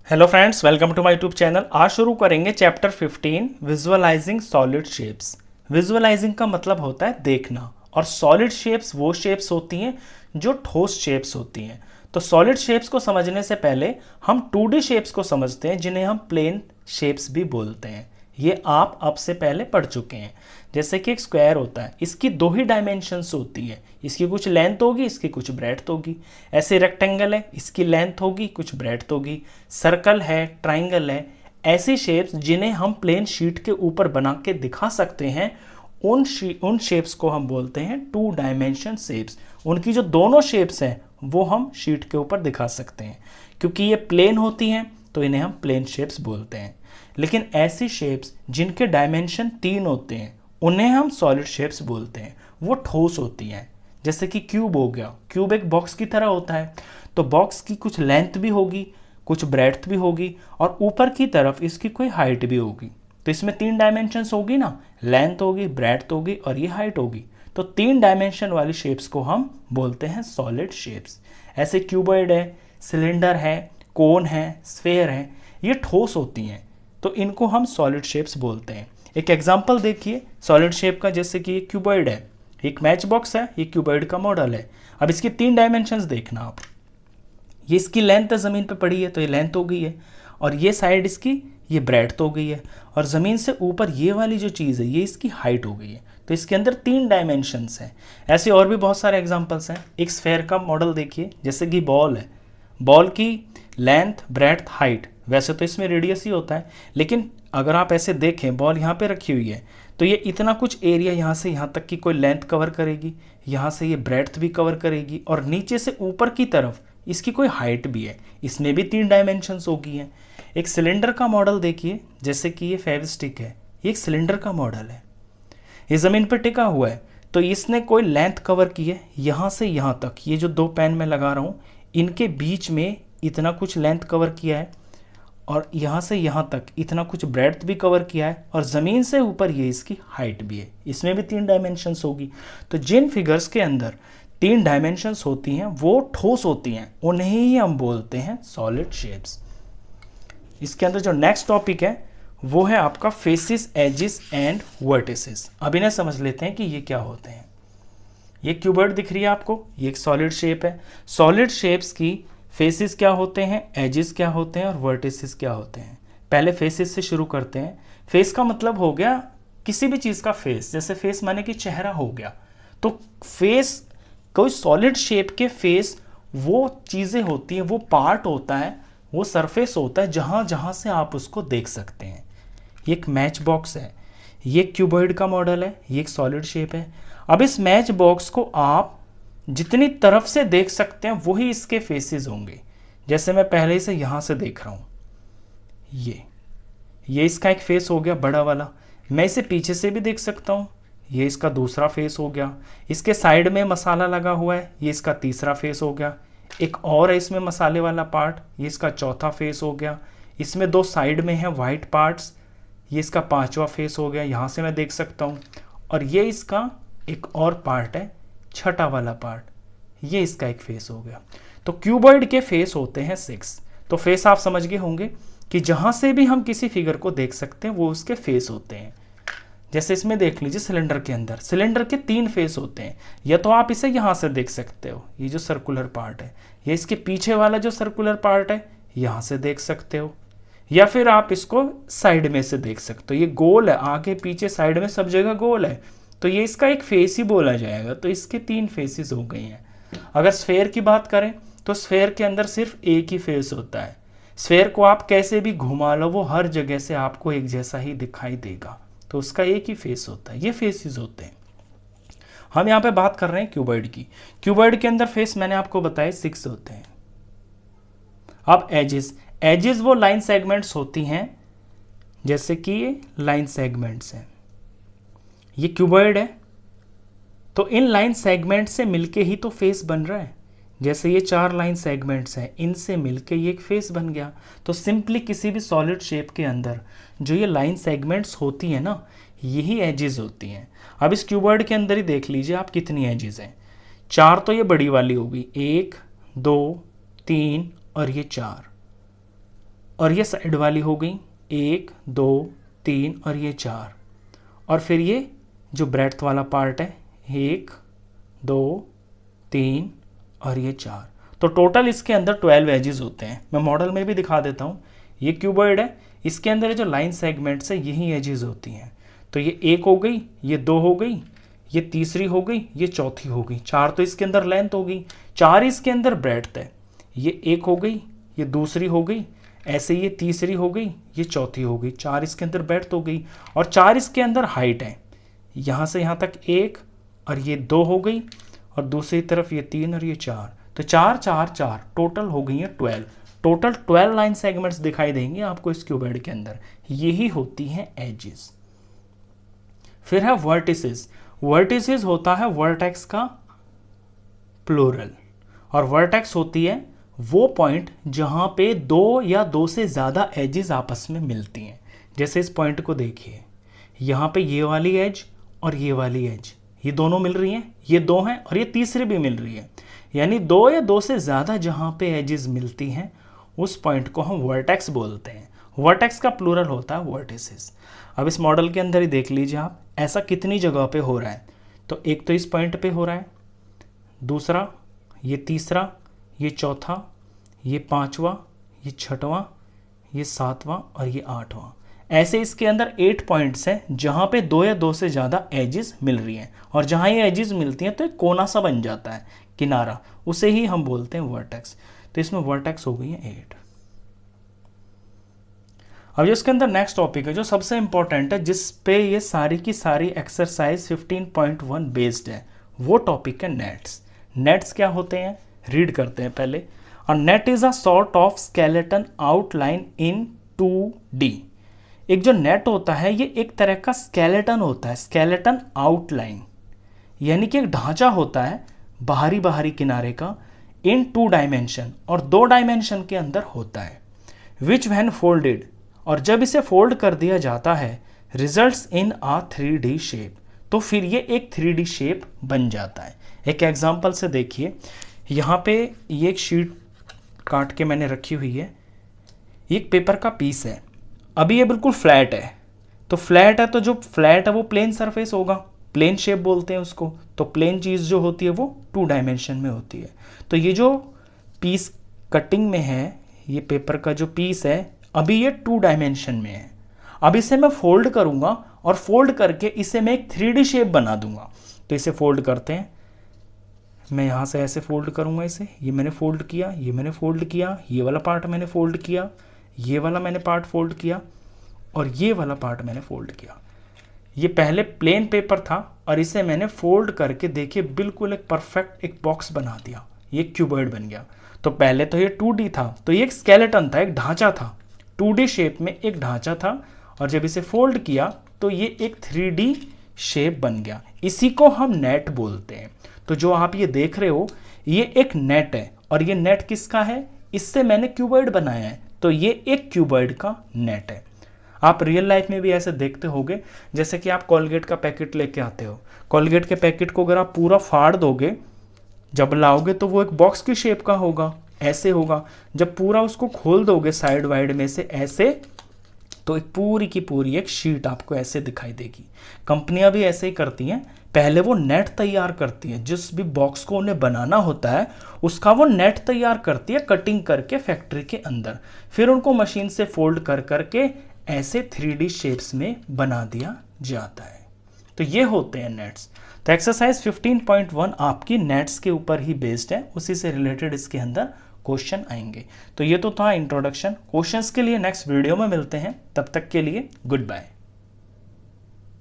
Hello friends, welcome to my YouTube channel. आज शुरू करेंगे chapter 15 visualising solid shapes. Visualising का मतलब होता है देखना, और सॉलिड शेप्स वो शेप्स होती हैं जो ठोस शेप्स होती हैं। तो सॉलिड शेप्स को समझने से पहले हम 2D शेप्स को समझते हैं, जिन्हें हम प्लेन शेप्स भी बोलते हैं। ये आप अब से पहले पढ़ चुके हैं। जैसे कि एक स्क्वायर होता है, इसकी दो ही डायमेंशंस होती है, इसकी कुछ लेंथ होगी, इसकी कुछ ब्रेड्थ होगी। ऐसे रेक्टेंगल है, इसकी लेंथ होगी, कुछ ब्रेड्थ होगी। सर्कल है, ट्राइंगल है। ऐसी शेप्स जिन्हें हम प्लेन शीट के ऊपर बना के दिखा सकते हैं, उन शेप्स को हम बोलते हैं 2 डायमेंशन शेप्स। उनकी जो दोनों शेप्स हैं वो हम शीट के ऊपर दिखा सकते हैं। क्योंकि ये प्लेन होती हैं तो इन्हें हम प्लेन शेप्स बोलते हैं। लेकिन ऐसी शेप्स जिनके डायमेंशन 3 होते हैं उन्हें हम सॉलिड शेप्स बोलते हैं। वो ठोस होती हैं। जैसे कि क्यूब हो गया, क्यूब एक बॉक्स की तरह होता है, तो बॉक्स की कुछ लेंथ भी होगी, कुछ ब्रेड्थ भी होगी, और ऊपर की तरफ इसकी कोई हाइट भी होगी। तो इसमें 3 डायमेंशंस होगी ना, लेंथ होगी, ब्रेड्थ होगी और ये हाइट होगी। तो 3 डायमेंशन वाली शेप्स को हम बोलते हैं सॉलिड शेप्स। ऐसे क्यूबॉइड है, सिलेंडर है, कोन है, स्फेयर है, ये ठोस होती हैं, तो इनको हम सॉलिड शेप्स बोलते हैं। एक एग्जांपल देखिए सॉलिड शेप का, जैसे कि ये क्यूबॉइड है, एक मैच बॉक्स है, ये क्यूबॉइड का मॉडल है। अब इसके 3 डायमेंशंस देखना आप। ये इसकी लेंथ है, ज़मीन पे पड़ी है तो ये लेंथ हो गई है, और ये साइड इसकी ये ब्रेड्थ हो गई है, और ज़मीन से ऊपर ये वाली जो चीज़ है ये इसकी हाइट हो गई है। तो इसके अंदर 3 डायमेंशंस हैं। ऐसे और भी बहुत सारे एग्जांपल्स हैं। एक स्फेयर का मॉडल देखिए, जैसे कि बॉल है, बॉल की लेंथ, ब्रेड्थ, हाइट, वैसे तो इसमें रेडियस ही होता है, लेकिन अगर आप ऐसे देखें, बॉल यहाँ पे रखी हुई है तो ये इतना कुछ एरिया यहाँ से यहाँ तक की कोई लेंथ कवर करेगी, यहाँ से ये ब्रेड्थ भी कवर करेगी, और नीचे से ऊपर की तरफ इसकी कोई हाइट भी है। इसमें भी 3 डायमेंशंस होगी हैं। एक सिलेंडर का मॉडल देखिए, जैसे कि ये फेविस्टिक है, ये एक सिलेंडर का मॉडल है, ये ज़मीन पर टिका हुआ है, तो इसने कोई लेंथ कवर की है यहाँ से यहाँ तक। ये जो 2 पेन मैं लगा रहा हूँ इनके बीच में इतना कुछ लेंथ कवर किया है, और यहाँ से यहाँ तक इतना कुछ ब्रेड्थ भी कवर किया है, और ज़मीन से ऊपर ये इसकी हाइट भी है। इसमें भी 3 डायमेंशंस होगी। तो जिन फिगर्स के अंदर 3 डायमेंशंस होती हैं वो ठोस होती हैं, उन्हें ही हम बोलते हैं सॉलिड शेप्स। इसके अंदर जो नेक्स्ट टॉपिक है वो है आपका फेसिस, एजिस एंड वर्टिसेस। अब इन्हें समझ लेते हैं कि ये क्या होते हैं। ये क्यूबॉइड दिख रही है आपको, ये एक सॉलिड शेप है। सॉलिड शेप्स की फेसिस क्या होते हैं, एजिस क्या होते हैं और वर्टिसेस क्या होते हैं। पहले फेसिस से शुरू करते हैं। फेस का मतलब हो गया किसी भी चीज़ का फेस, जैसे फेस माने कि चेहरा हो गया। तो फेस, कोई सॉलिड शेप के फेस वो चीज़ें होती हैं, वो पार्ट होता है, वो सरफेस होता है जहाँ जहाँ से आप उसको देख सकते हैं। ये एक मैच बॉक्स है, ये क्यूबॉइड का मॉडल है, ये एक सॉलिड शेप है। अब इस मैच बॉक्स को आप जितनी तरफ से देख सकते हैं वही इसके फेसेस होंगे। जैसे मैं पहले से यहाँ से देख रहा हूँ, ये इसका एक फेस हो गया बड़ा वाला। मैं इसे पीछे से भी देख सकता हूँ, ये इसका दूसरा फेस हो गया। इसके साइड में मसाला लगा हुआ है, ये इसका तीसरा फेस हो गया। एक और है इसमें मसाले वाला पार्ट, ये इसका चौथा फेस हो गया। इसमें 2 साइड में है वाइट पार्ट्स, ये इसका 5वां फेस हो गया, यहाँ से मैं देख सकता हूँ। और ये इसका एक और पार्ट है, छठा वाला पार्ट, ये इसका एक फेस हो गया। तो क्यूबॉइड के फेस होते हैं 6। तो फेस आप समझ गए होंगे कि जहाँ से भी हम किसी फिगर को देख सकते हैं वो उसके फेस होते हैं। जैसे इसमें देख लीजिए, सिलेंडर के अंदर सिलेंडर के 3 फेस होते हैं। या तो आप इसे यहाँ से देख सकते हो, ये जो सर्कुलर पार्ट है, ये इसके पीछे वाला जो सर्कुलर पार्ट है यहाँ से देख सकते हो, या फिर आप इसको साइड में से देख सकते हो। ये गोल है, आगे पीछे साइड में सब जगह गोल है, तो ये इसका एक फेस ही बोला जाएगा। तो इसके 3 फेसेस हो गई हैं। अगर स्फेयर की बात करें तो स्फेयर के अंदर सिर्फ एक ही फेस होता है। स्फेयर को आप कैसे भी घुमा लो वो हर जगह से आपको एक जैसा ही दिखाई देगा, तो उसका एक ही फेस होता है। ये फेसेस होते हैं। हम यहाँ पे बात कर रहे हैं क्यूबॉइड की। क्यूबॉइड के अंदर फेस मैंने आपको बताया 6 होते हैं। अब एजेस, एजेस वो लाइन सेगमेंट्स होती हैं, जैसे कि ये लाइन सेगमेंट्स हैं। ये क्यूबॉइड है तो इन लाइन सेगमेंट से मिलके ही तो फेस बन रहा है। जैसे ये 4 लाइन सेगमेंट्स हैं, इनसे मिलके ये एक फेस बन गया। तो सिंपली किसी भी सॉलिड शेप के अंदर जो ये लाइन सेगमेंट्स होती हैं ना, यही एजेस होती हैं। अब इस क्यूबॉइड के अंदर ही देख लीजिए आप कितनी एजेस हैं। 4 तो ये बड़ी वाली होगी, 1, 2, 3 और ये 4। और ये साइड वाली हो गई 1 2 3 और ये 4, और फिर ये जो ब्रेड्थ वाला पार्ट है 1 2 3 और ये 4। तो टोटल इसके अंदर 12 एजेस होते हैं। मैं मॉडल में भी दिखा देता हूँ। ये क्यूबॉइड है, इसके अंदर जो लाइन सेगमेंट्स है यही एजेस होती हैं। तो ये 1 हो गई, ये 2 हो गई, ये तीसरी हो गई, ये चौथी हो गई। 4 तो इसके अंदर लेंथ हो गई, 4 इसके अंदर ब्रेड्थ है। ये 1 हो गई, ये दूसरी हो गई, ऐसे ये तीसरी हो गई, ये चौथी हो गई। 4 इसके अंदर ब्रेड्थ हो गई और 4 इसके अंदर हाइट है। यहाँ से यहाँ तक 1 और ये 2 हो गई, और दूसरी तरफ ये 3 और ये 4। तो 4 4 4 टोटल हो गई है 12। टोटल 12 लाइन सेगमेंट्स दिखाई देंगे आपको इस क्यूबॉइड के अंदर। यही होती हैं एजेस। फिर है वर्टिसेस। वर्टिसेस होता है वर्टेक्स का प्लूरल, और वर्टेक्स होती है वो पॉइंट जहां पे 2 या 2 से ज़्यादा एजेस आपस में मिलती हैं। जैसे इस पॉइंट को देखिए, यहाँ पे ये वाली एज और ये वाली एज, ये दोनों मिल रही हैं, ये 2 हैं और ये तीसरी भी मिल रही है। यानी 2 या 2 से ज़्यादा जहाँ पे एजेस मिलती हैं उस पॉइंट को हम वर्टेक्स बोलते हैं। वर्टेक्स का प्लूरल होता है वर्टिसेस। अब इस मॉडल के अंदर ही देख लीजिए आप, ऐसा कितनी जगह पे हो रहा है। तो एक तो इस पॉइंट पे हो रहा है, दूसरा, ये तीसरा, ये चौथा, ये 5वां, ये 6वां, ये 7वां और ये 8वां। ऐसे इसके अंदर 8 पॉइंट्स हैं जहाँ पे 2 या 2 से ज़्यादा एजेस मिल रही हैं, और जहाँ ये एजेस मिलती हैं तो एक कोना सा बन जाता है, किनारा, उसे ही हम बोलते हैं वर्टेक्स। तो इसमें वर्टेक्स हो गई है 8। अब जो इसके अंदर नेक्स्ट टॉपिक है जो सबसे इंपॉर्टेंट है, जिस पे ये सारी की सारी एक्सरसाइज 15.1 बेस्ड है, वो टॉपिक है नेट्स। नेट्स क्या होते हैं रीड करते हैं पहले। A net is a sort of skeleton outline in 2D। एक जो नेट होता है ये एक तरह का स्केलेटन होता है, स्केलेटन आउटलाइन, यानी कि एक ढांचा होता है बाहरी बाहरी किनारे का, इन 2 डायमेंशन, और 2 डायमेंशन के अंदर होता है। विच व्हेन फोल्डेड, और जब इसे फोल्ड कर दिया जाता है, results in a 3D shape, तो फिर ये एक 3D शेप बन जाता है। एक एग्जांपल से देखिए, यहाँ पे ये एक शीट काट के मैंने रखी हुई है, ये एक पेपर का पीस है। अभी ये बिल्कुल फ्लैट है, तो फ्लैट है तो जो फ्लैट है वो प्लेन सरफेस होगा, प्लेन शेप बोलते हैं उसको। तो प्लेन चीज़ जो होती है वो 2 डायमेंशन में होती है। तो ये जो पीस कटिंग में है, ये पेपर का जो पीस है, अभी ये 2 डायमेंशन में है। अब इसे मैं फोल्ड करूंगा और फोल्ड करके इसे मैं एक 3D शेप बना दूंगा। तो इसे फोल्ड करते हैं, मैं यहाँ से ऐसे फोल्ड करूंगा इसे, ये मैंने फोल्ड किया, ये मैंने फोल्ड किया, ये वाला पार्ट मैंने फोल्ड किया, ये वाला मैंने पार्ट फोल्ड किया, और ये वाला पार्ट मैंने फोल्ड किया। ये पहले प्लेन पेपर था और इसे मैंने फोल्ड करके देखिए बिल्कुल एक परफेक्ट एक बॉक्स बना दिया, ये क्यूबॉइड बन गया। तो पहले तो ये 2D था, तो ये एक स्केलेटन था, एक ढांचा था, 2D शेप में एक ढांचा था, और जब इसे फोल्ड किया तो ये एक 3D शेप बन गया। इसी को हम नेट बोलते हैं। तो जो आप ये देख रहे हो ये एक नेट है, और ये नेट किसका है, इससे मैंने क्यूबॉइड बनाया है, तो ये एक क्यूबॉइड का नेट है। आप रियल लाइफ में भी ऐसे देखते होगे, जैसे कि आप कोलगेट का पैकेट लेके आते हो, कोलगेट के पैकेट को अगर आप पूरा फाड़ दोगे, जब लाओगे तो वो एक बॉक्स की शेप का होगा, ऐसे होगा। जब पूरा उसको खोल दोगे साइड वाइड में से ऐसे, तो एक पूरी की पूरी एक शीट आपको ऐसे दिखाई देगी। कंपनियां भी ऐसे ही करती हैं, पहले वो नेट तैयार करती है, जिस भी बॉक्स को उन्हें बनाना होता है उसका वो नेट तैयार करती है कटिंग करके फैक्ट्री के अंदर, फिर उनको मशीन से फोल्ड कर करके ऐसे 3D शेप्स में बना दिया जाता है। तो ये होते हैं नेट्स। तो एक्सरसाइज 15.1 आपकी नेट्स के ऊपर ही बेस्ड है, उसी से रिलेटेड इसके अंदर क्वेश्चन आएंगे। तो ये तो था इंट्रोडक्शन। क्वेश्चंस के लिए नेक्स्ट वीडियो में मिलते हैं, तब तक के लिए गुड बाय।